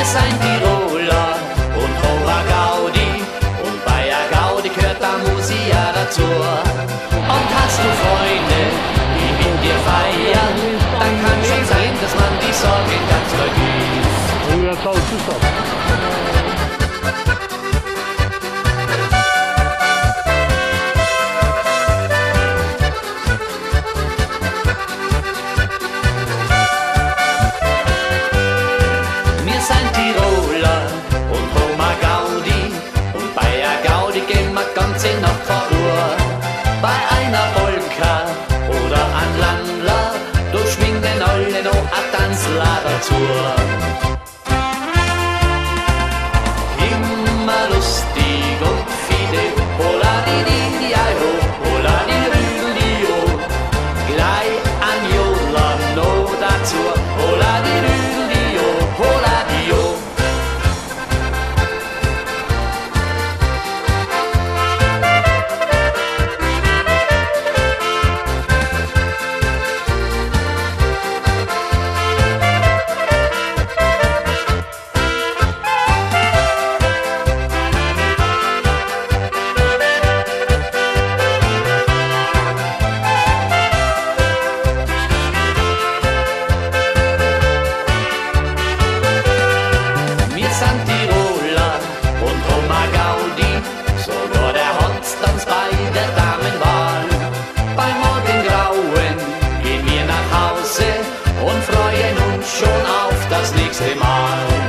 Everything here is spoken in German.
Wir sind Tiroler und Hora Gaudi und bei der Gaudi gehört da Musia dazu. Und hast du Freunde, die mit dir feiern, dann kann schon sein, dass man die Sorgen ganz vergisst. Ja, ciao, tschüss. Wir sind Tiroler und Homa Gaudi und bei der Gaudi gehen wir ganze Nacht vor Uhr. Bei einer Polka oder an Landler, da schwingen alle noch ein Tanzler dazu. Immer lustig und fide, hola di di di ai ho, hola di rüdel di ho. Gleich ein Jodler noch dazu, hola di rüdel di ho, hola di ho. Wir sind Tiroler und Homa Gaudi, sogar der Hans tanzt bei der Damenwahl. Beim Morgengrauen gehen wir nach Hause und freuen uns schon auf das nächste Mal.